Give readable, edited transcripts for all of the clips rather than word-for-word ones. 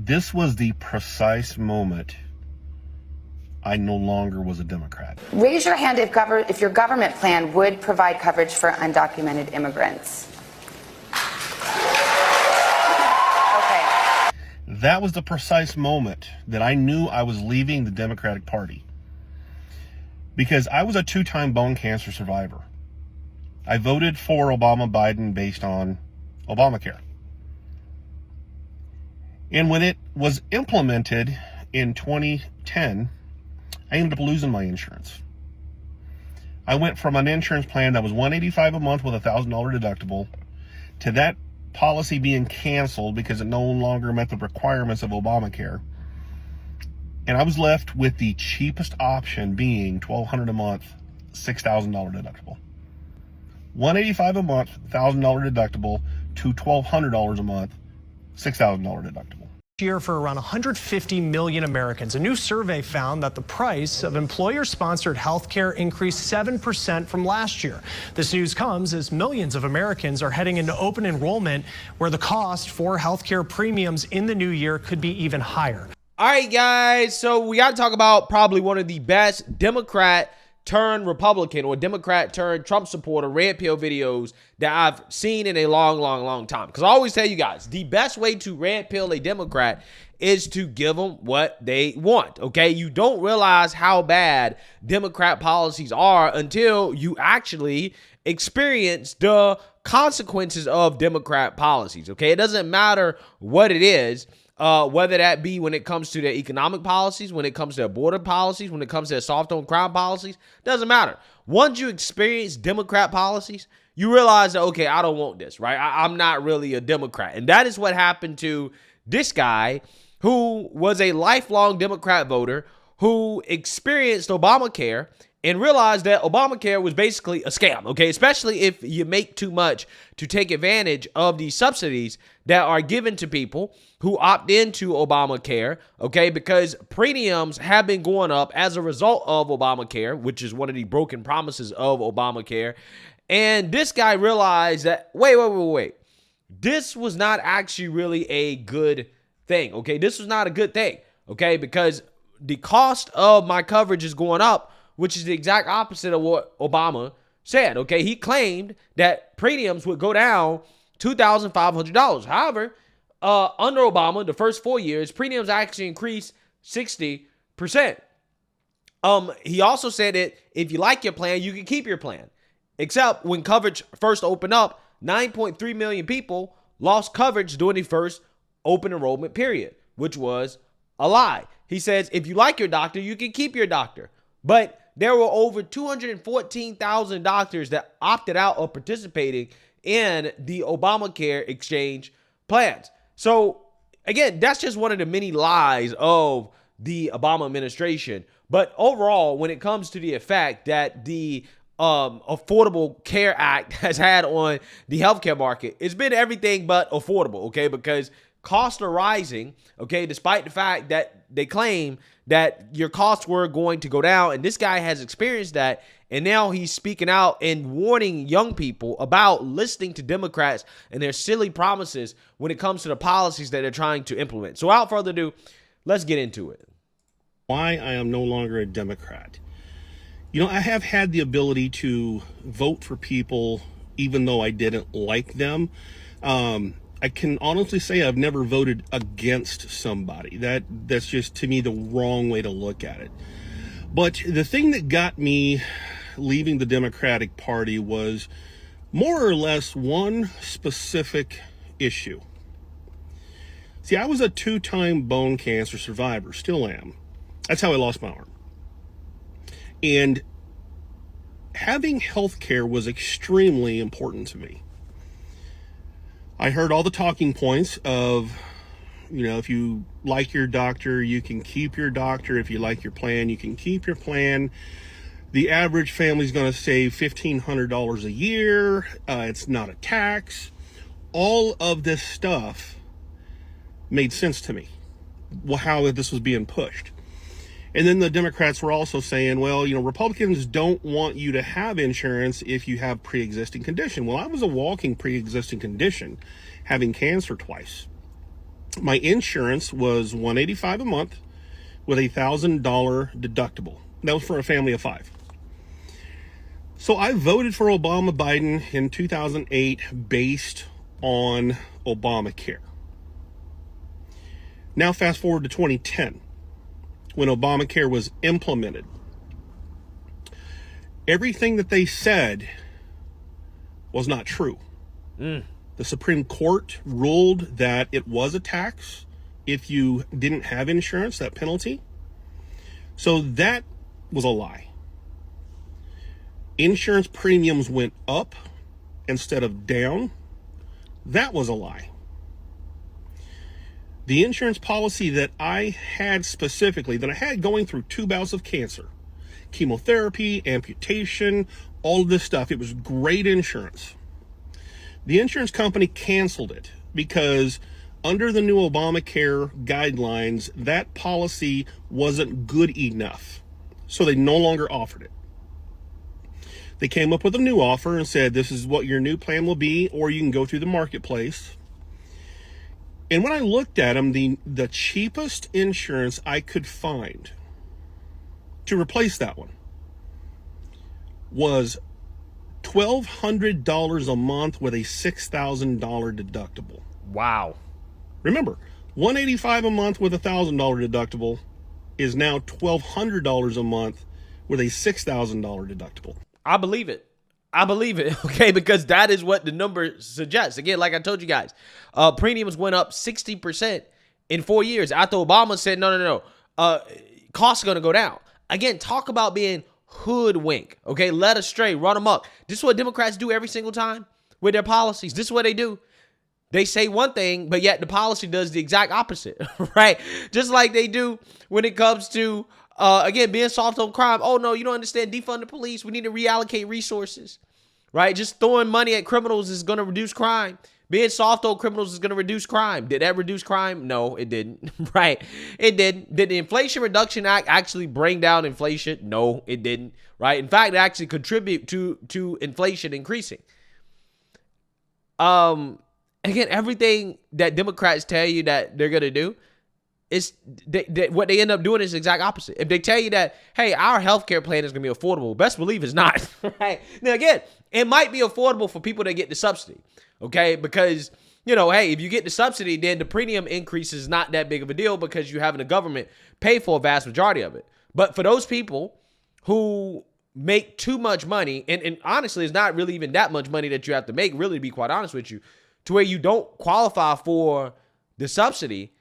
This was the precise moment I no longer was a Democrat. Raise your hand if your government plan would provide coverage for undocumented immigrants. Okay. That was the precise moment that I knew I was leaving the Democratic Party. Because I was a 2-time bone cancer survivor. I voted for Obama-Biden based on Obamacare. And when it was implemented in 2010, I ended up losing my insurance. I went from an insurance plan that was $185 a month with a $1,000 deductible to that policy being canceled because it no longer met the requirements of Obamacare. And I was left with the cheapest option being $1,200 a month, $6,000 deductible. $185 a month, $1,000 deductible to $1,200 a month, $6,000 deductible. Year for around 150 million Americans. A new survey found that the price of employer-sponsored health care increased 7% from last year. This news comes as millions of Americans are heading into open enrollment, where the cost for health care premiums in the new year could be even higher. All right, guys, so we got to talk about probably one of the best Democrat turned Republican or Democrat turned Trump supporter red pill videos that I've seen in a long time. Because I always tell you guys, the best way to red pill a Democrat is to give them what they want, okay? You don't realize how bad Democrat policies are until you actually experience the consequences of Democrat policies, okay? It doesn't matter what it is. Whether that be when it comes to their economic policies, when it comes to their border policies, when it comes to their soft on crime policies, doesn't matter. Once you experience Democrat policies, you realize that, okay, I don't want this, right? I'm not really a Democrat. And that is what happened to this guy who was a lifelong Democrat voter who experienced Obamacare and realized that Obamacare was basically a scam, okay? Especially if you make too much to take advantage of these subsidies that are given to people who opt into Obamacare, okay? Because premiums have been going up as a result of Obamacare, which is one of the broken promises of Obamacare. And this guy realized that, wait. This was not actually really a good thing, okay? This was not a good thing, okay? Because the cost of my coverage is going up, which is the exact opposite of what Obama said, okay? He claimed that premiums would go down $2,500. However, under Obama, the first 4 years, premiums actually increased 60%. He also said that if you like your plan, you can keep your plan. Except when coverage first opened up, 9.3 million people lost coverage during the first open enrollment period, which was a lie. He says, if you like your doctor, you can keep your doctor. But there were over 214,000 doctors that opted out of participating in the Obamacare exchange plans. So, again, that's just one of the many lies of the Obama administration. But overall, when it comes to the effect that the Affordable Care Act has had on the healthcare market, it's been everything but affordable, okay? Because costs are rising, okay, despite the fact that they claim that your costs were going to go down. And this guy has experienced that. And now he's speaking out and warning young people about listening to Democrats and their silly promises when it comes to the policies that they're trying to implement. So without further ado, let's get into it. Why I am no longer a Democrat. You know, I have had the ability to vote for people even though I didn't like them. I can honestly say I've never voted against somebody. That's just, to me, the wrong way to look at it. But the thing that got me leaving the Democratic Party was more or less one specific issue. See, I was a 2-time bone cancer survivor, still am. That's how I lost my arm. And having health care was extremely important to me. I heard all the talking points of, you know, if you like your doctor, you can keep your doctor. If you like your plan, you can keep your plan. The average family is going to save $1,500 a year. It's not a tax. All of this stuff made sense to me, how this was being pushed. And then the Democrats were also saying, well, you know, Republicans don't want you to have insurance if you have pre-existing condition. Well, I was a walking pre-existing condition, having cancer twice. My insurance was $185 a month with a $1,000 deductible. That was for a family of 5. So I voted for Biden in 2008 based on Obamacare. Now fast forward to 2010 when Obamacare was implemented. Everything that they said was not true. The Supreme Court ruled that it was a tax if you didn't have insurance, that penalty. So that was a lie. Insurance premiums went up instead of down. That was a lie. The insurance policy that I had specifically, that I had going through 2 bouts of cancer, chemotherapy, amputation, all of this stuff, it was great insurance. The insurance company canceled it because under the new Obamacare guidelines, that policy wasn't good enough. So they no longer offered it. They came up with a new offer and said, this is what your new plan will be, or you can go through the marketplace. And when I looked at them, the cheapest insurance I could find to replace that one was $1,200 a month with a $6,000 deductible. Wow. Remember, $185 a month with a $1,000 deductible is now $1,200 a month with a $6,000 deductible. I believe it. Okay, because that is what the number suggests. Again, like I told you guys, premiums went up 60% in 4 years after Obama said, no. Costs are going to go down. Again, talk about being hoodwink, okay? Led astray, run amok. This is what Democrats do every single time with their policies. This is what they do. They say one thing, but yet the policy does the exact opposite, right? Just like they do when it comes to, again, being soft on crime. Oh, no, you don't understand. Defund the police. We need to reallocate resources, right? Just throwing money at criminals is going to reduce crime. Being soft on criminals is going to reduce crime. Did that reduce crime? No, it didn't, right? It didn't. Did the Inflation Reduction Act actually bring down inflation? No, it didn't, right? In fact, it actually contribute to inflation increasing. Again, everything that Democrats tell you that they're going to do, is what they end up doing is the exact opposite. If they tell you that, hey, our healthcare plan is going to be affordable, best believe it's not, right? Now, again, it might be affordable for people that get the subsidy, okay? Because, hey, if you get the subsidy, then the premium increase is not that big of a deal because you're having the government pay for a vast majority of it. But for those people who make too much money, and honestly, it's not really even that much money that you have to make, really, to be quite honest with you, to where you don't qualify for the subsidy,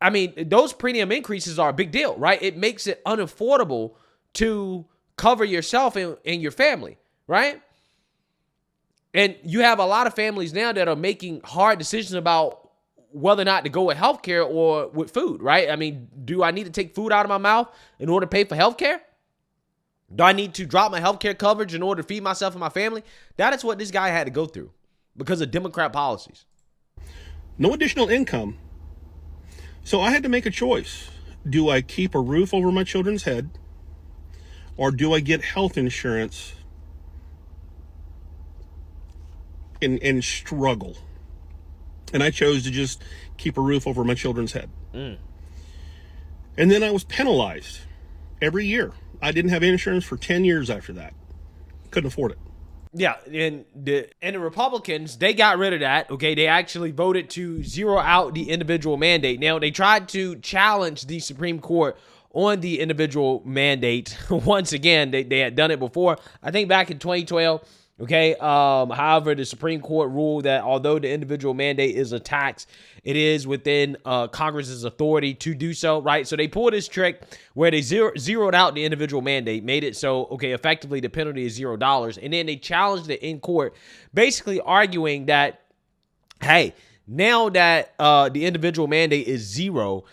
I mean, those premium increases are a big deal, right? It makes it unaffordable to cover yourself and your family, right? And you have a lot of families now that are making hard decisions about whether or not to go with healthcare or with food, right? I mean, do I need to take food out of my mouth in order to pay for healthcare? Do I need to drop my healthcare coverage in order to feed myself and my family? That is what this guy had to go through because of Democrat policies. No additional income. So I had to make a choice. Do I keep a roof over my children's head, or do I get health insurance and struggle? And I chose to just keep a roof over my children's head. And then I was penalized every year. I didn't have insurance for 10 years after that. Couldn't afford it. Yeah, and the Republicans, they got rid of that, okay? They actually voted to zero out the individual mandate. Now, they tried to challenge the Supreme Court on the individual mandate. Once again, they had done it before, I think back in 2012, okay? However, the Supreme Court ruled that although the individual mandate is a tax, it is within Congress's authority to do so, right? So they pulled this trick where they zeroed out the individual mandate, made it so, okay, effectively the penalty is $0. And then they challenged it in court, basically arguing that, hey, now that the individual mandate is zero,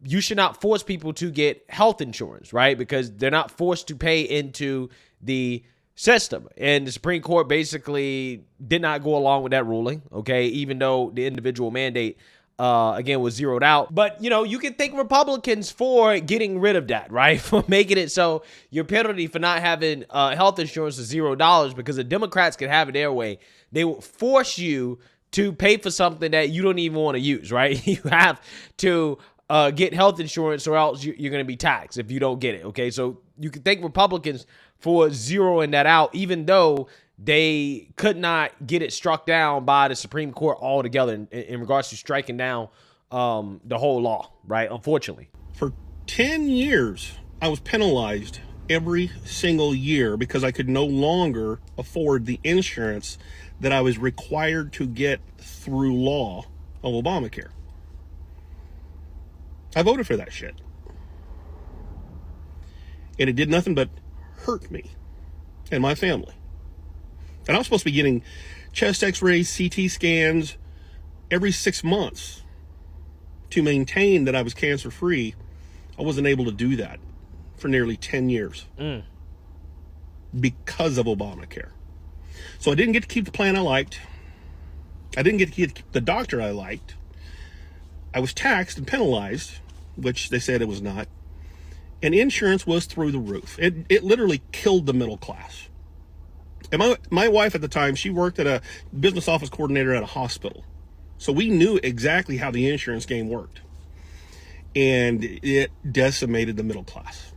you should not force people to get health insurance, right? Because they're not forced to pay into the system. And the Supreme Court basically did not go along with that ruling, okay, even though the individual mandate, again, was zeroed out. But, you can thank Republicans for getting rid of that, right, for making it so your penalty for not having health insurance is $0, because the Democrats can have it their way. They will force you to pay for something that you don't even want to use, right? You have to get health insurance or else you're going to be taxed if you don't get it, okay? So you can thank Republicans for zeroing that out, even though they could not get it struck down by the Supreme Court altogether in regards to striking down the whole law, right? Unfortunately. For 10 years, I was penalized every single year because I could no longer afford the insurance that I was required to get through law of Obamacare. I voted for that shit. And it did nothing but hurt me and my family. And I was supposed to be getting chest x-rays, CT scans every 6 months to maintain that I was cancer-free. I wasn't able to do that for nearly 10 years because of Obamacare. So I didn't get to keep the plan I liked. I didn't get to keep the doctor I liked. I was taxed and penalized, which they said it was not. And insurance was through the roof. It literally killed the middle class. And my wife at the time, she worked at a business office coordinator at a hospital. So we knew exactly how the insurance game worked. And it decimated the middle class.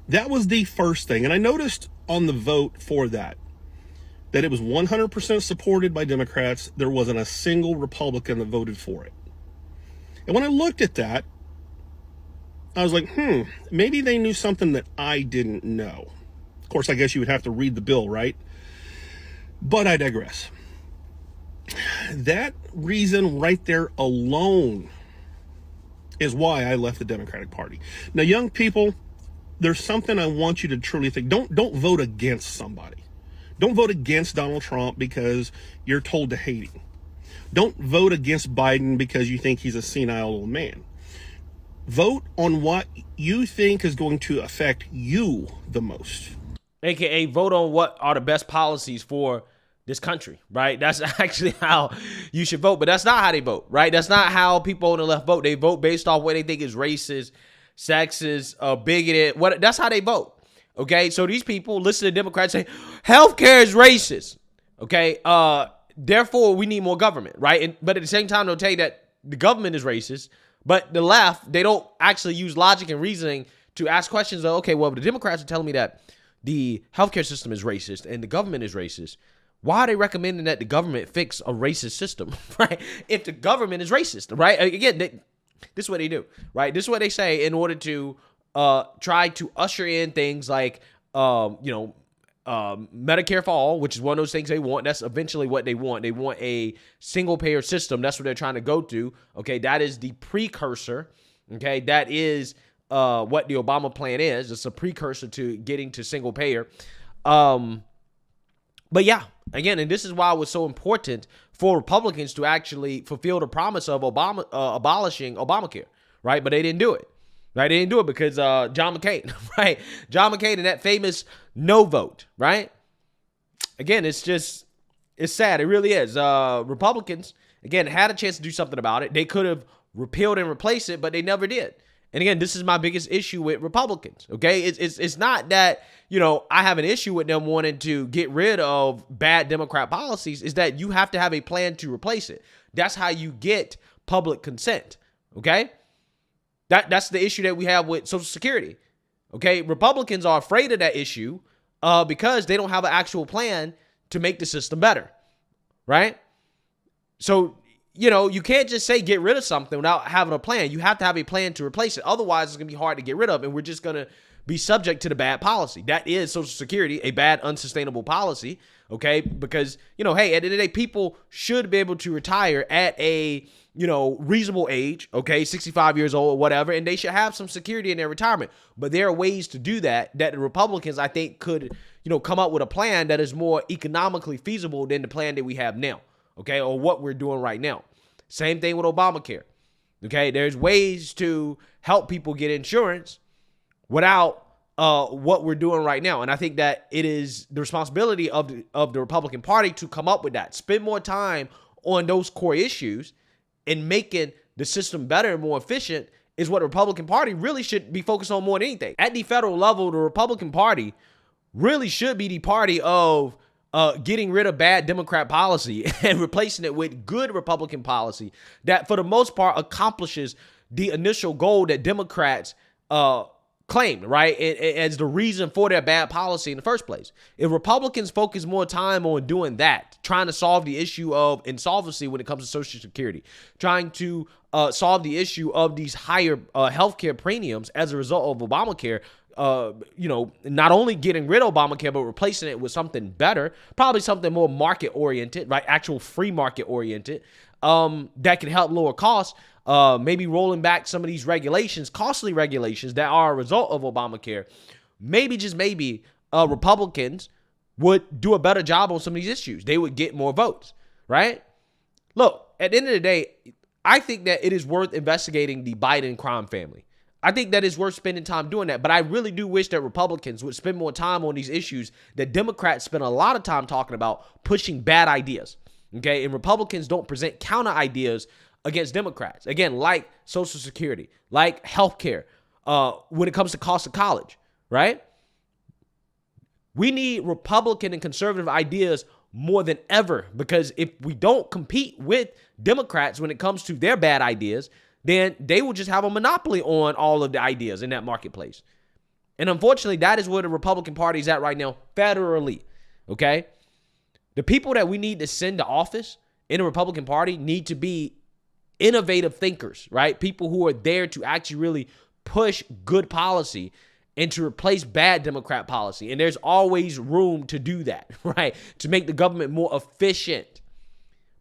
That was the first thing. And I noticed on the vote for that it was 100% supported by Democrats. There wasn't a single Republican that voted for it. And when I looked at that, I was like, maybe they knew something that I didn't know. Of course, I guess you would have to read the bill, right? But I digress. That reason right there alone is why I left the Democratic Party. Now, young people, there's something I want you to truly think. Don't vote against somebody. Don't vote against Donald Trump because you're told to hate him. Don't vote against Biden because you think he's a senile old man. Vote on what you think is going to affect you the most. AKA vote on what are the best policies for this country, right? That's actually how you should vote, but that's not how they vote, right? That's not how people on the left vote. They vote based off what they think is racist, sexist, bigoted. That's how they vote. Okay, so these people listen to Democrats say healthcare is racist. Okay, therefore we need more government, right? But at the same time, they'll tell you that the government is racist. But the left, they don't actually use logic and reasoning to ask questions of, okay, well, the Democrats are telling me that the healthcare system is racist and the government is racist. Why are they recommending that the government fix a racist system, right? If the government is racist, right? Again, this is what they do, right? This is what they say in order to try to usher in things like, Medicare for all, which is one of those things they want. That's eventually what they want. They want a single payer system. That's what they're trying to go to. Okay, that is the precursor. Okay, that is what the Obama plan is. It's a precursor to getting to single payer. But yeah, again, and this is why it was so important for Republicans to actually fulfill the promise of abolishing Obamacare, right? But they didn't do it. Right, they didn't do it because John McCain, right? John McCain and that famous no vote, right? Again, it's sad. It really is. Republicans, again, had a chance to do something about it. They could have repealed and replaced it, but they never did. And again, this is my biggest issue with Republicans, okay? It's not that, I have an issue with them wanting to get rid of bad Democrat policies. Is that you have to have a plan to replace it. That's how you get public consent, okay? That's the issue that we have with Social Security. Okay, Republicans are afraid of that issue because they don't have an actual plan to make the system better, right? So, you can't just say get rid of something without having a plan. You have to have a plan to replace it. Otherwise, it's going to be hard to get rid of, and we're just going to be subject to the bad policy. That is Social Security, a bad, unsustainable policy, okay? Because, hey, at the end of the day, people should be able to retire at a reasonable age, okay, 65 years old or whatever, and they should have some security in their retirement. But there are ways to do that the Republicans, I think, could, come up with a plan that is more economically feasible than the plan that we have now, okay, or what we're doing right now. Same thing with Obamacare, okay? There's ways to help people get insurance without what we're doing right now. And I think that it is the responsibility of the Republican Party to come up with that. Spend more time on those core issues and making the system better and more efficient is what the Republican Party really should be focused on more than anything. At the federal level, the Republican Party really should be the party of getting rid of bad Democrat policy and replacing it with good Republican policy that for the most part accomplishes the initial goal that Democrats claimed, right, as the reason for their bad policy in the first place. If Republicans focus more time on doing that, trying to solve the issue of insolvency when it comes to Social Security, trying to solve the issue of these higher healthcare premiums as a result of Obamacare, not only getting rid of Obamacare, but replacing it with something better, probably something more market oriented, right? Actual free market oriented, that can help lower costs. Maybe rolling back some of these regulations, costly regulations that are a result of Obamacare. Maybe, just maybe, Republicans would do a better job on some of these issues. They would get more votes, right? Look, at the end of the day, I think that it is worth investigating the Biden crime family. I think that it's worth spending time doing that. But I really do wish that Republicans would spend more time on these issues that Democrats spend a lot of time talking about, pushing bad ideas. Okay. And Republicans don't present counter ideas against Democrats. Again, like Social Security, like healthcare, when it comes to cost of college, right? We need Republican and conservative ideas more than ever, because if we don't compete with Democrats when it comes to their bad ideas, then they will just have a monopoly on all of the ideas in that marketplace. And unfortunately, that is where the Republican Party is at right now, federally, okay? The people that we need to send to office in the Republican Party need to be innovative thinkers, right? People who are there to actually really push good policy and to replace bad Democrat policy. And there's always room to do that, right? To make the government more efficient.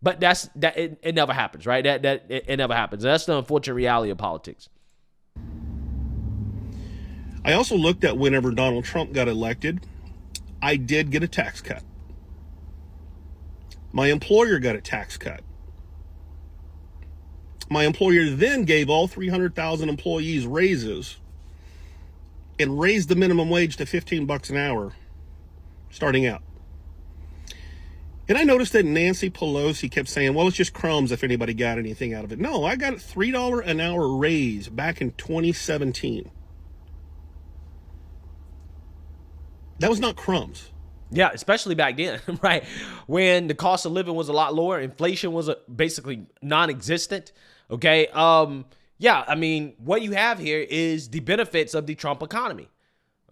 But it never happens, right? It never happens. That's the unfortunate reality of politics. I also looked at whenever Donald Trump got elected, I did get a tax cut. My employer got a tax cut. My employer then gave all 300,000 employees raises and raised the minimum wage to $15 an hour starting out. And I noticed that Nancy Pelosi kept saying, well, it's just crumbs if anybody got anything out of it. No, I got a $3 an hour raise back in 2017. That was not crumbs. Yeah, especially back then, right? When the cost of living was a lot lower, inflation was basically non-existent. Okay. Yeah, I mean, what you have here is the benefits of the Trump economy.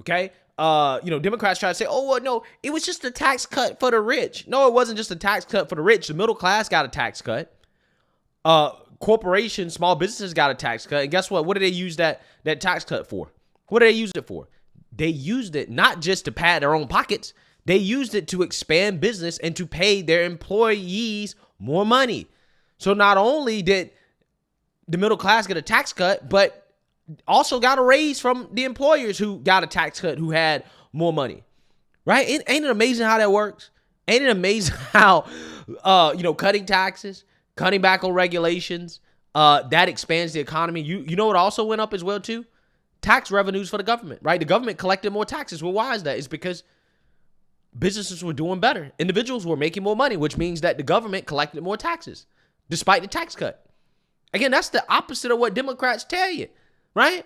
Okay. Democrats try to say, oh, well, no, it was just a tax cut for the rich. No, it wasn't just a tax cut for the rich. The middle class got a tax cut. Corporations, small businesses got a tax cut. And guess what? What did they use that tax cut for? What did they use it for? They used it not just to pad their own pockets. They used it to expand business and to pay their employees more money. So not only did the middle class get a tax cut, but also got a raise from the employers who got a tax cut, who had more money, right? Ain't it amazing how that works? Ain't it amazing how, cutting taxes, cutting back on regulations, that expands the economy. You know what also went up as well too? Tax revenues for the government, right? The government collected more taxes. Well, why is that? It's because businesses were doing better. Individuals were making more money, which means that the government collected more taxes despite the tax cut. Again, that's the opposite of what Democrats tell you, right?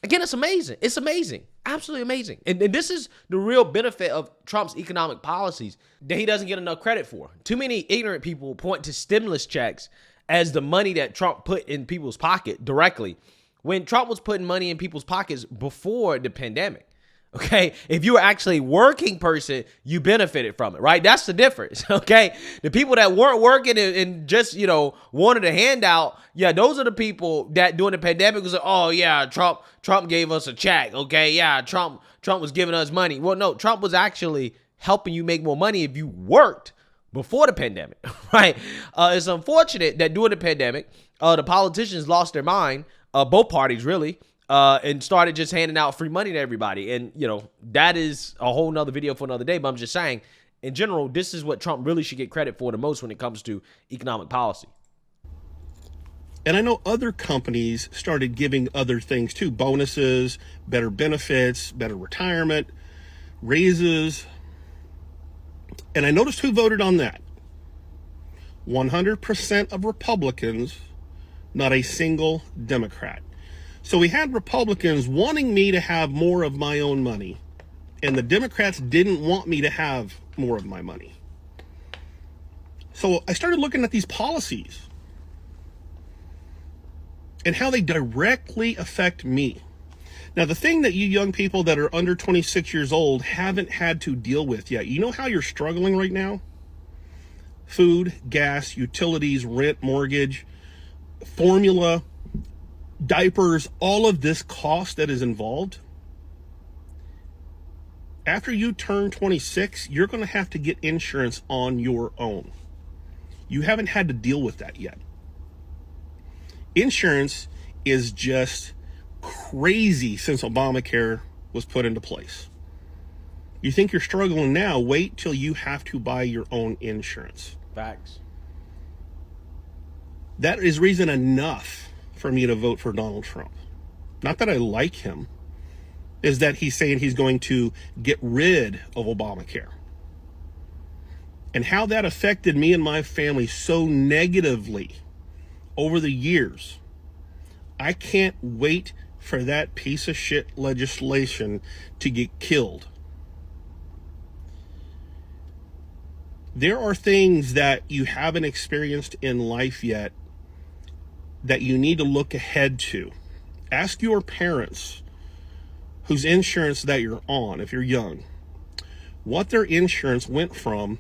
Again, it's amazing. It's amazing. Absolutely amazing. And this is the real benefit of Trump's economic policies that he doesn't get enough credit for. Too many ignorant people point to stimulus checks as the money that Trump put in people's pocket directly, when Trump was putting money in people's pockets before the pandemic. Okay, if you were actually a working person, you benefited from it, right? That's the difference, okay? The people that weren't working and just, wanted a handout, yeah, those are the people that during the pandemic was like, oh, yeah, Trump gave us a check, okay? Yeah, Trump was giving us money. Well, no, Trump was actually helping you make more money if you worked before the pandemic, right? It's unfortunate that during the pandemic, the politicians lost their mind, both parties really, and started just handing out free money to everybody. And, that is a whole nother video for another day. But I'm just saying, in general, this is what Trump really should get credit for the most when it comes to economic policy. And I know other companies started giving other things too. Bonuses, better benefits, better retirement, raises. And I noticed who voted on that. 100% of Republicans, not a single Democrat. So we had Republicans wanting me to have more of my own money And the Democrats didn't want me to have more of my money. So I started looking at these policies and how they directly affect me. Now, the thing that you young people that are under 26 years old haven't had to deal with yet, you know how you're struggling right now? Food, gas, utilities, rent, mortgage, formula, diapers, all of this cost that is involved. After you turn 26, you're going to have to get insurance on your own. You haven't had to deal with that yet. Insurance is just crazy since Obamacare was put into place. You think you're struggling now, wait till you have to buy your own insurance. Facts. That is reason enough for me to vote for Donald Trump. Not that I like him, is that he's saying he's going to get rid of Obamacare. And how that affected me and my family so negatively over the years. I can't wait for that piece of shit legislation to get killed. There are things that you haven't experienced in life yet that you need to look ahead to. Ask your parents whose insurance that you're on, if you're young, what their insurance went from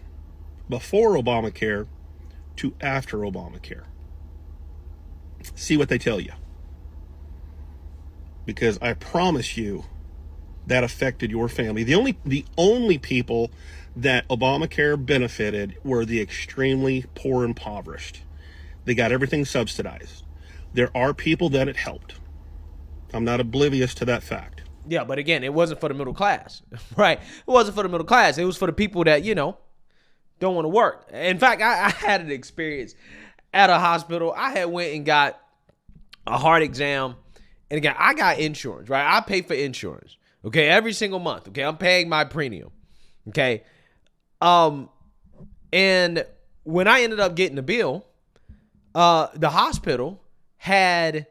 before Obamacare to after Obamacare. See what they tell you. Because I promise you that affected your family. The only people that Obamacare benefited were the extremely poor and impoverished. They got everything subsidized. There are people that it helped. I'm not oblivious to that fact. Yeah, but again, it wasn't for the middle class, right? It wasn't for the middle class. It was for the people that, don't want to work. In fact, I had an experience at a hospital. I had went and got a heart exam. And again, I got insurance, right? I pay for insurance, okay, every single month, okay? I'm paying my premium, okay? And when I ended up getting the bill, the hospital had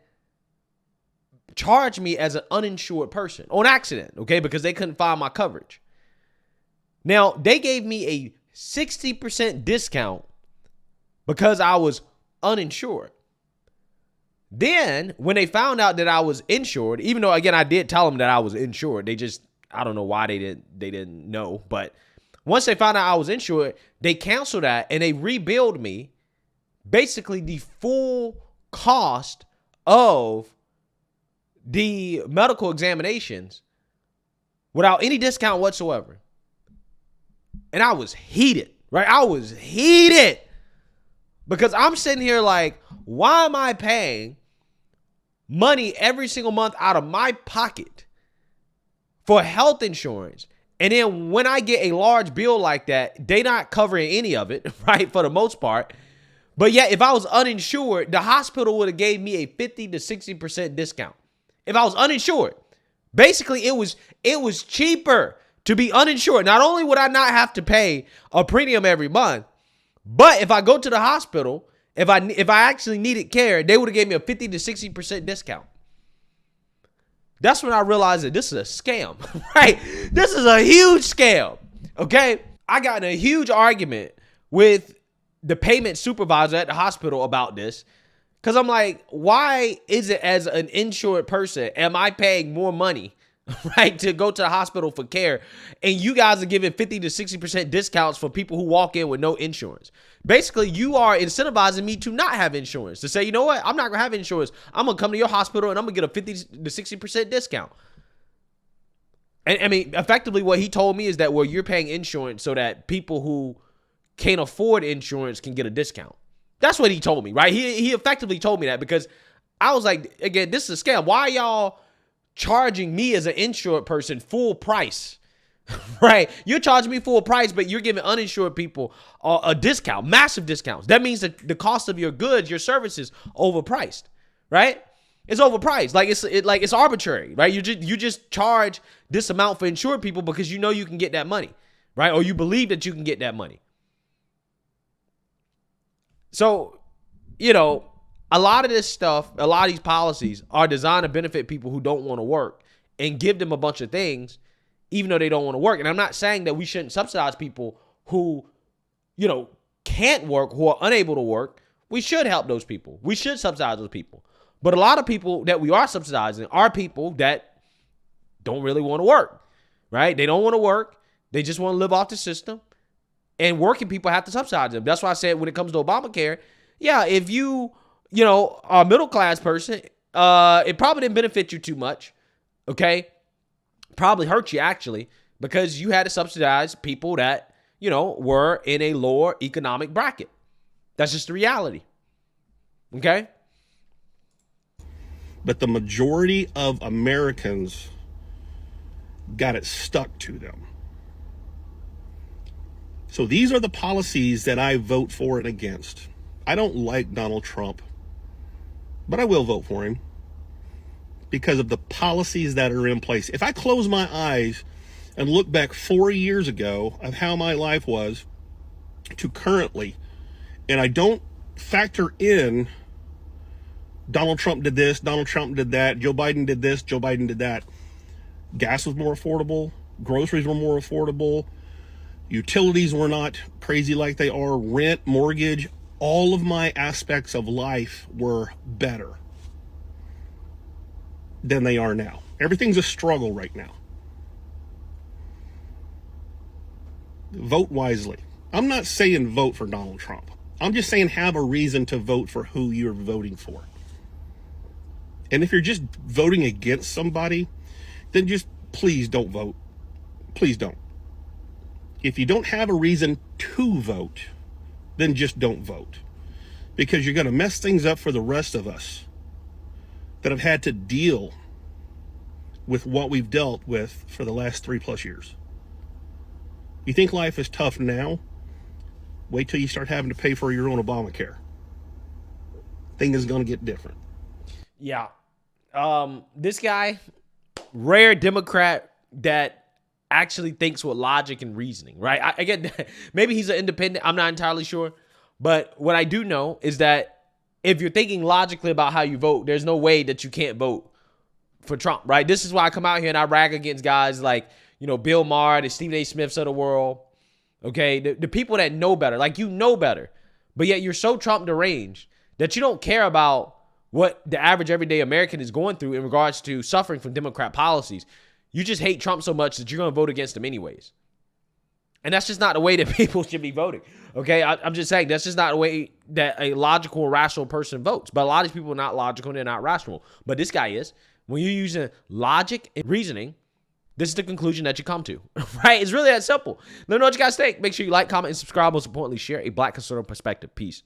charged me as an uninsured person on accident, okay, because they couldn't find my coverage. Now, they gave me a 60% discount because I was uninsured. Then, when they found out that I was insured, even though, again, I did tell them that I was insured, they just, I don't know why they didn't know, but once they found out I was insured, they canceled that and they rebilled me basically the full cost of the medical examinations without any discount whatsoever. And I was heated, right? I was heated because I'm sitting here like, why am I paying money every single month out of my pocket for health insurance? And then when I get a large bill like that, they not covering any of it, right? For the most part. But yet, if I was uninsured, the hospital would have gave me a 50 to 60% discount. If I was uninsured, basically it was cheaper to be uninsured. Not only would I not have to pay a premium every month, but if I go to the hospital, if I actually needed care, they would have gave me a 50 to 60% discount. That's when I realized that this is a scam, right? This is a huge scam, okay? I got in a huge argument with the payment supervisor at the hospital about this because I'm like, why is it as an insured person, am I paying more money, right, to go to the hospital for care, and you guys are giving 50 to 60% discounts for people who walk in with no insurance? Basically, you are incentivizing me to not have insurance, to say, you know what, I'm not going to have insurance. I'm going to come to your hospital and I'm going to get a 50 to 60% discount. And I mean, effectively what he told me is that, well, you're paying insurance so that people who can't afford insurance can get a discount. That's what he told me, right? He effectively told me that because I was like, again, this is a scam. Why are y'all charging me as an insured person full price, right? You're charging me full price, but you're giving uninsured people a discount, massive discounts. That means that the cost of your goods, your services, overpriced, right? It's overpriced. Like it's arbitrary, right? You just charge this amount for insured people because you know you can get that money, right? Or you believe that you can get that money. So, a lot of this stuff, a lot of these policies are designed to benefit people who don't want to work and give them a bunch of things even though they don't want to work. And I'm not saying that we shouldn't subsidize people who, can't work, who are unable to work. We should help those people. We should subsidize those people. But a lot of people that we are subsidizing are people that don't really want to work, right? They don't want to work. They just want to live off the system. And working people have to subsidize them. That's why I said when it comes to Obamacare, yeah, if you, are a middle class person, it probably didn't benefit you too much, okay? Probably hurt you, actually, because you had to subsidize people that, were in a lower economic bracket. That's just the reality, okay? But the majority of Americans got it stuck to them. So these are the policies that I vote for and against. I don't like Donald Trump, but I will vote for him because of the policies that are in place. If I close my eyes and look back 4 years ago of how my life was to currently, and I don't factor in Donald Trump did this, Donald Trump did that, Joe Biden did this, Joe Biden did that. Gas was more affordable. Groceries were more affordable. Utilities were not crazy like they are. Rent, mortgage, all of my aspects of life were better than they are now. Everything's a struggle right now. Vote wisely. I'm not saying vote for Donald Trump. I'm just saying have a reason to vote for who you're voting for. And if you're just voting against somebody, then just please don't vote. Please don't. If you don't have a reason to vote, then just don't vote. Because you're going to mess things up for the rest of us that have had to deal with what we've dealt with for the last 3+ years. You think life is tough now? Wait till you start having to pay for your own Obamacare. Thing is going to get different. Yeah. This guy, rare Democrat that actually thinks with logic and reasoning, right? I get maybe he's an independent. I'm not entirely sure. But what I do know is that if you're thinking logically about how you vote, there's no way that you can't vote for Trump, right? This is why I come out here and I rag against guys like, Bill Maher, the Stephen A. Smiths of the world, okay? The people that know better, like better, but yet you're so Trump deranged that you don't care about what the average everyday American is going through in regards to suffering from Democrat policies. You just hate Trump so much that you're going to vote against him anyways. And that's just not the way that people should be voting, okay? I'm just saying that's just not the way that a logical, rational person votes. But a lot of these people are not logical and they're not rational. But this guy is. When you're using logic and reasoning, this is the conclusion that you come to, right? It's really that simple. Let me know what you guys think. Make sure you like, comment, and subscribe. Most importantly, share a Black conservative perspective. Peace.